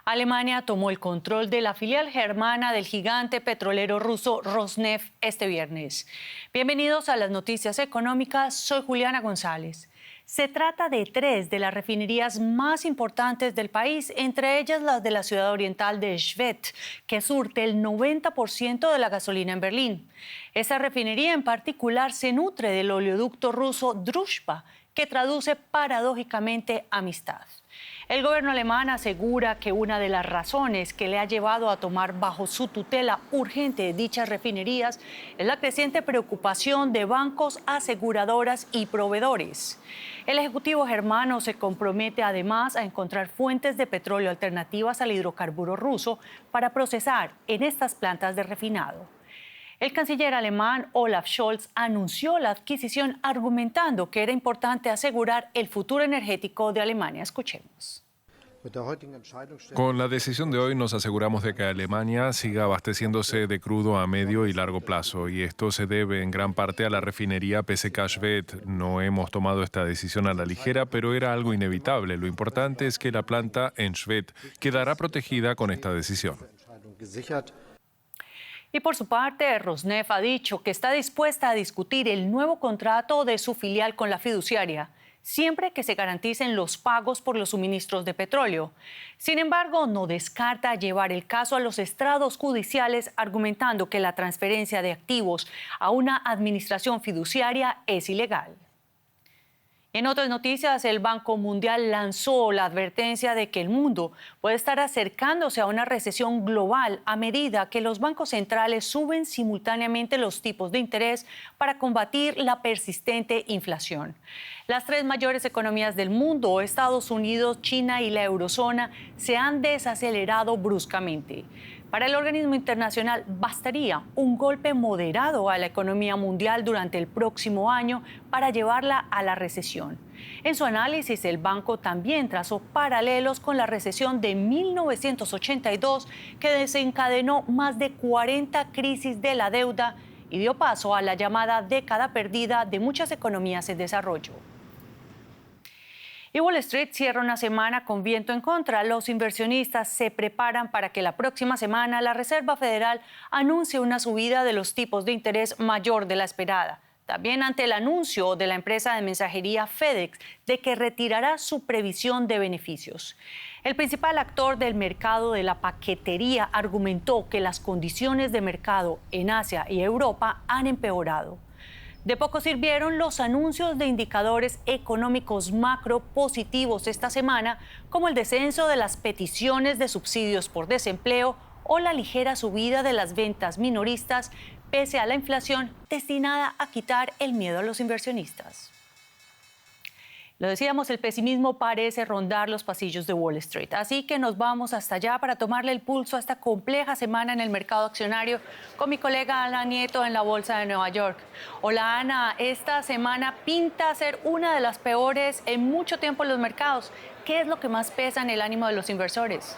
Alemania tomó el control de la filial germana del gigante petrolero ruso Rosneft este viernes. Bienvenidos a las noticias económicas, soy Juliana González. Se trata de 3 de las refinerías más importantes del país, entre ellas las de la ciudad oriental de Schwedt, que surte el 90% de la gasolina en Berlín. Esa refinería en particular se nutre del oleoducto ruso Druzhba, que traduce paradójicamente amistad. El gobierno alemán asegura que una de las razones que le ha llevado a tomar bajo su tutela urgente dichas refinerías es la creciente preocupación de bancos, aseguradoras y proveedores. El ejecutivo germano se compromete además a encontrar fuentes de petróleo alternativas al hidrocarburo ruso para procesar en estas plantas de refinado. El canciller alemán Olaf Scholz anunció la adquisición argumentando que era importante asegurar el futuro energético de Alemania. Escuchemos. Con la decisión de hoy nos aseguramos de que Alemania siga abasteciéndose de crudo a medio y largo plazo, y esto se debe en gran parte a la refinería PSK Schwedt. No hemos tomado esta decisión a la ligera, pero era algo inevitable. Lo importante es que la planta en Schwedt quedará protegida con esta decisión. Y por su parte, Rosneft ha dicho que está dispuesta a discutir el nuevo contrato de su filial con la fiduciaria, siempre que se garanticen los pagos por los suministros de petróleo. Sin embargo, no descarta llevar el caso a los estrados judiciales, argumentando que la transferencia de activos a una administración fiduciaria es ilegal. En otras noticias, el Banco Mundial lanzó la advertencia de que el mundo puede estar acercándose a una recesión global a medida que los bancos centrales suben simultáneamente los tipos de interés para combatir la persistente inflación. Las 3 mayores economías del mundo, Estados Unidos, China y la eurozona, se han desacelerado bruscamente. Para el organismo internacional, bastaría un golpe moderado a la economía mundial durante el próximo año para llevarla a la recesión. En su análisis, el banco también trazó paralelos con la recesión de 1982, que desencadenó más de 40 crisis de la deuda y dio paso a la llamada década perdida de muchas economías en desarrollo. Y Wall Street cierra una semana con viento en contra. Los inversionistas se preparan para que la próxima semana la Reserva Federal anuncie una subida de los tipos de interés mayor de la esperada. También ante el anuncio de la empresa de mensajería FedEx de que retirará su previsión de beneficios. El principal actor del mercado de la paquetería argumentó que las condiciones de mercado en Asia y Europa han empeorado. De poco sirvieron los anuncios de indicadores económicos macro positivos esta semana, como el descenso de las peticiones de subsidios por desempleo o la ligera subida de las ventas minoristas, pese a la inflación destinada a quitar el miedo a los inversionistas. Lo decíamos, el pesimismo parece rondar los pasillos de Wall Street. Así que nos vamos hasta allá para tomarle el pulso a esta compleja semana en el mercado accionario con mi colega Ana Nieto en la Bolsa de Nueva York. Hola Ana, esta semana pinta ser una de las peores en mucho tiempo en los mercados. ¿Qué es lo que más pesa en el ánimo de los inversores?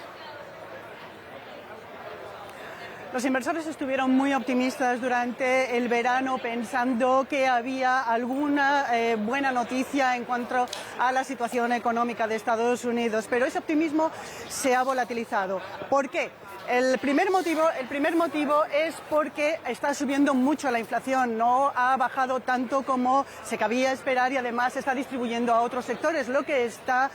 Los inversores estuvieron muy optimistas durante el verano pensando que había alguna buena noticia en cuanto a la situación económica de Estados Unidos, pero ese optimismo se ha volatilizado. ¿Por qué? El primer motivo es porque está subiendo mucho la inflación, no ha bajado tanto como se cabía esperar y además se está distribuyendo a otros sectores, lo que está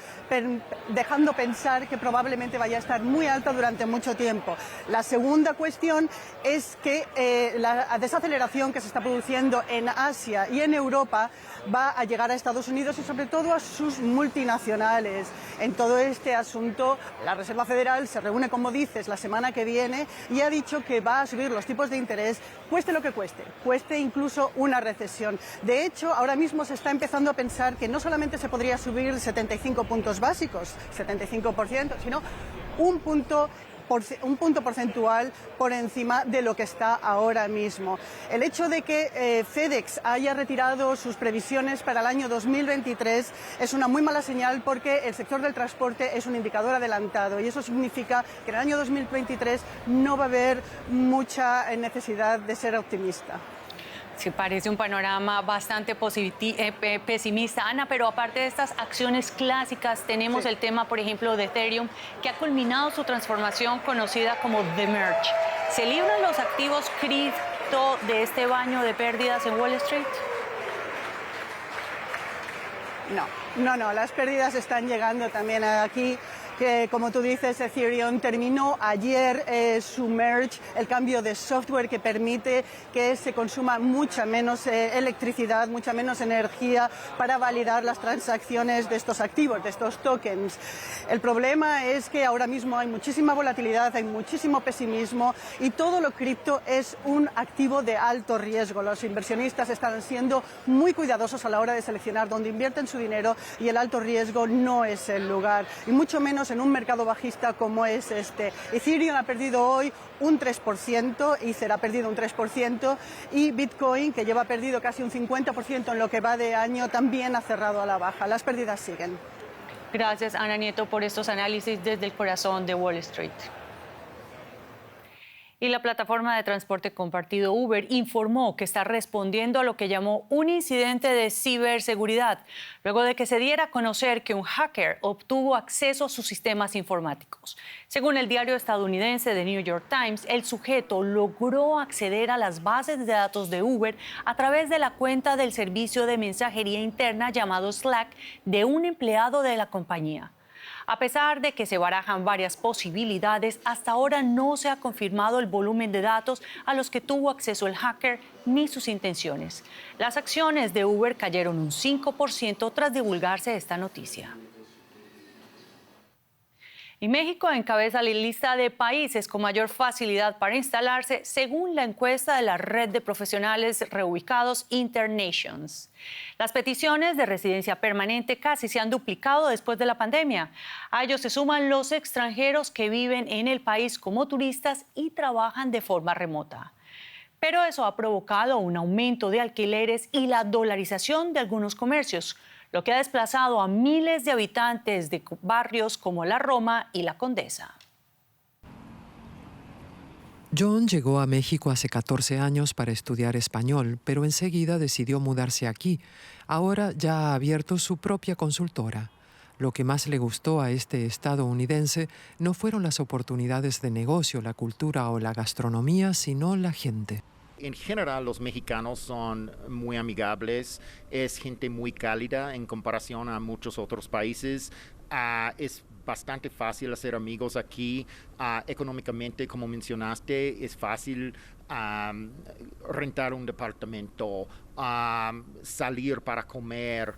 dejando pensar que probablemente vaya a estar muy alta durante mucho tiempo. La segunda cuestión es que la desaceleración que se está produciendo en Asia y en Europa va a llegar a Estados Unidos y sobre todo a sus multinacionales. En todo este asunto, la Reserva Federal se reúne, como dices, la semana que viene y ha dicho que va a subir los tipos de interés, cueste lo que cueste incluso una recesión. De hecho, ahora mismo se está empezando a pensar que no solamente se podría subir 75 puntos básicos, 75%, sino un punto porcentual por encima de lo que está ahora mismo. El hecho de que FedEx haya retirado sus previsiones para el año 2023 es una muy mala señal porque el sector del transporte es un indicador adelantado y eso significa que en el año 2023 no va a haber mucha necesidad de ser optimista. Sí, parece un panorama bastante pesimista, Ana, pero aparte de estas acciones clásicas, tenemos el tema, por ejemplo, de Ethereum, que ha culminado su transformación conocida como The Merge. ¿Se libran los activos cripto de este baño de pérdidas en Wall Street? No, las pérdidas están llegando también aquí. Que, como tú dices, Ethereum terminó ayer su merge, el cambio de software que permite que se consuma mucha menos electricidad, mucha menos energía para validar las transacciones de estos activos, de estos tokens. El problema es que ahora mismo hay muchísima volatilidad, hay muchísimo pesimismo y todo lo cripto es un activo de alto riesgo. Los inversionistas están siendo muy cuidadosos a la hora de seleccionar dónde invierten su dinero y el alto riesgo no es el lugar, y mucho menos en un mercado bajista como es este. Ethereum ha perdido hoy un 3%, Ether ha perdido un 3%, y Bitcoin, que lleva perdido casi un 50% en lo que va de año, también ha cerrado a la baja. Las pérdidas siguen. Gracias, Ana Nieto, por estos análisis desde el corazón de Wall Street. Y la plataforma de transporte compartido Uber informó que está respondiendo a lo que llamó un incidente de ciberseguridad, luego de que se diera a conocer que un hacker obtuvo acceso a sus sistemas informáticos. Según el diario estadounidense The New York Times, el sujeto logró acceder a las bases de datos de Uber a través de la cuenta del servicio de mensajería interna llamado Slack de un empleado de la compañía. A pesar de que se barajan varias posibilidades, hasta ahora no se ha confirmado el volumen de datos a los que tuvo acceso el hacker ni sus intenciones. Las acciones de Uber cayeron un 5% tras divulgarse esta noticia. Y México encabeza la lista de países con mayor facilidad para instalarse, según la encuesta de la red de profesionales reubicados Internations. Las peticiones de residencia permanente casi se han duplicado después de la pandemia. A ellos se suman los extranjeros que viven en el país como turistas y trabajan de forma remota. Pero eso ha provocado un aumento de alquileres y la dolarización de algunos comercios, lo que ha desplazado a miles de habitantes de barrios como la Roma y la Condesa. John llegó a México hace 14 años para estudiar español, pero enseguida decidió mudarse aquí. Ahora ya ha abierto su propia consultora. Lo que más le gustó a este estadounidense no fueron las oportunidades de negocio, la cultura o la gastronomía, sino la gente. En general, los mexicanos son muy amigables, es gente muy cálida en comparación a muchos otros países. Es bastante fácil hacer amigos aquí. Económicamente, como mencionaste, es fácil rentar un departamento, salir para comer.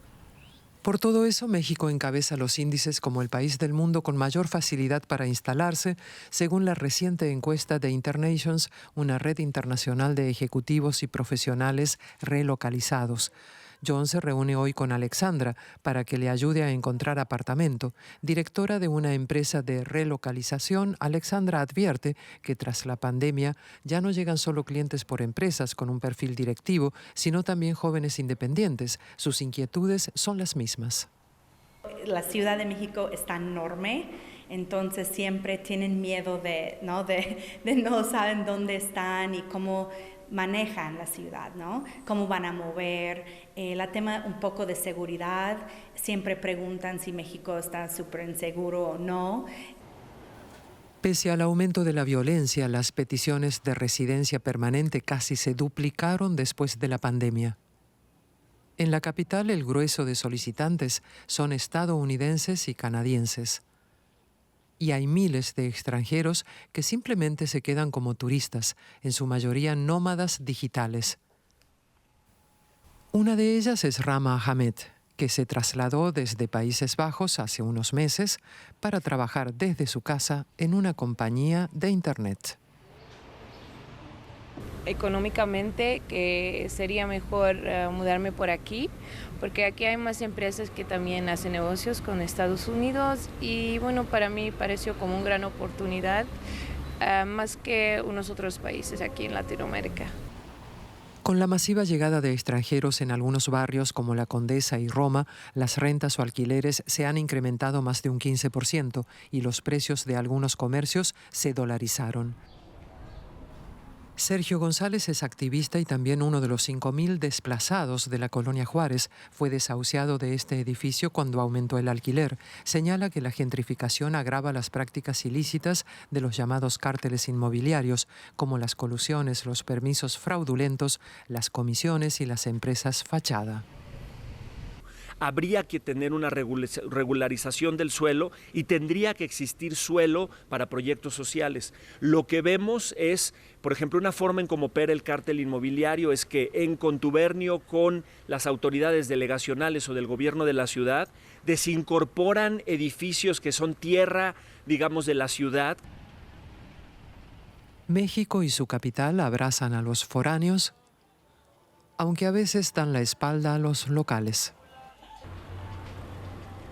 Por todo eso, México encabeza los índices como el país del mundo con mayor facilidad para instalarse, según la reciente encuesta de Internations, una red internacional de ejecutivos y profesionales relocalizados. John se reúne hoy con Alexandra para que le ayude a encontrar apartamento. Directora de una empresa de relocalización, Alexandra advierte que tras la pandemia ya no llegan solo clientes por empresas con un perfil directivo, sino también jóvenes independientes. Sus inquietudes son las mismas. La Ciudad de México está enorme, entonces siempre tienen miedo de no saben dónde están y cómo manejan la ciudad, ¿no? Cómo van a mover, el tema un poco de seguridad, siempre preguntan si México está súper inseguro o no. Pese al aumento de la violencia, las peticiones de residencia permanente casi se duplicaron después de la pandemia. En la capital, el grueso de solicitantes son estadounidenses y canadienses. Y hay miles de extranjeros que simplemente se quedan como turistas, en su mayoría nómadas digitales. Una de ellas es Rama Ahmed, que se trasladó desde Países Bajos hace unos meses para trabajar desde su casa en una compañía de Internet. Económicamente que sería mejor mudarme por aquí, porque aquí hay más empresas que también hacen negocios con Estados Unidos y bueno, para mí pareció como una gran oportunidad, más que unos otros países aquí en Latinoamérica. Con la masiva llegada de extranjeros en algunos barrios como la Condesa y Roma, las rentas o alquileres se han incrementado más de un 15% y los precios de algunos comercios se dolarizaron. Sergio González es activista y también uno de los 5.000 desplazados de la colonia Juárez. Fue desahuciado de este edificio cuando aumentó el alquiler. Señala que la gentrificación agrava las prácticas ilícitas de los llamados cárteles inmobiliarios, como las colusiones, los permisos fraudulentos, las comisiones y las empresas fachada. Habría que tener una regularización del suelo y tendría que existir suelo para proyectos sociales. Lo que vemos es, por ejemplo, una forma en cómo opera el cártel inmobiliario es que en contubernio con las autoridades delegacionales o del gobierno de la ciudad, desincorporan edificios que son tierra, digamos, de la ciudad. México y su capital abrazan a los foráneos, aunque a veces dan la espalda a los locales.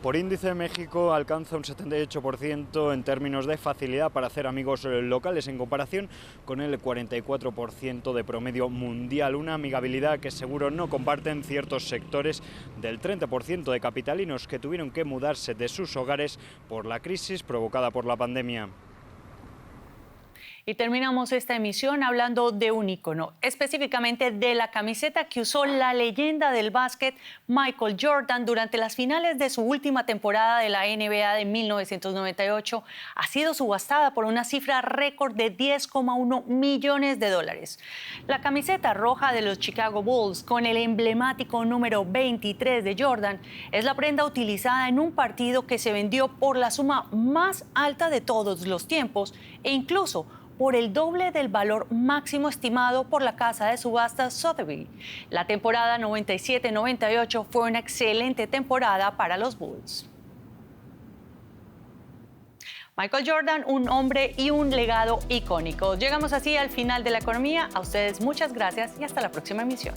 Por índice, México alcanza un 78% en términos de facilidad para hacer amigos locales, en comparación con el 44% de promedio mundial. Una amigabilidad que seguro no comparten ciertos sectores del 30% de capitalinos que tuvieron que mudarse de sus hogares por la crisis provocada por la pandemia. Y terminamos esta emisión hablando de un ícono, específicamente de la camiseta que usó la leyenda del básquet Michael Jordan durante las finales de su última temporada de la NBA de 1998. Ha sido subastada por una cifra récord de $10,1 millones. La camiseta roja de los Chicago Bulls con el emblemático número 23 de Jordan es la prenda utilizada en un partido que se vendió por la suma más alta de todos los tiempos e incluso por el doble del valor máximo estimado por la casa de subastas Sotheby's. La temporada 97-98 fue una excelente temporada para los Bulls. Michael Jordan, un hombre y un legado icónico. Llegamos así al final de La Economía. A ustedes muchas gracias y hasta la próxima emisión.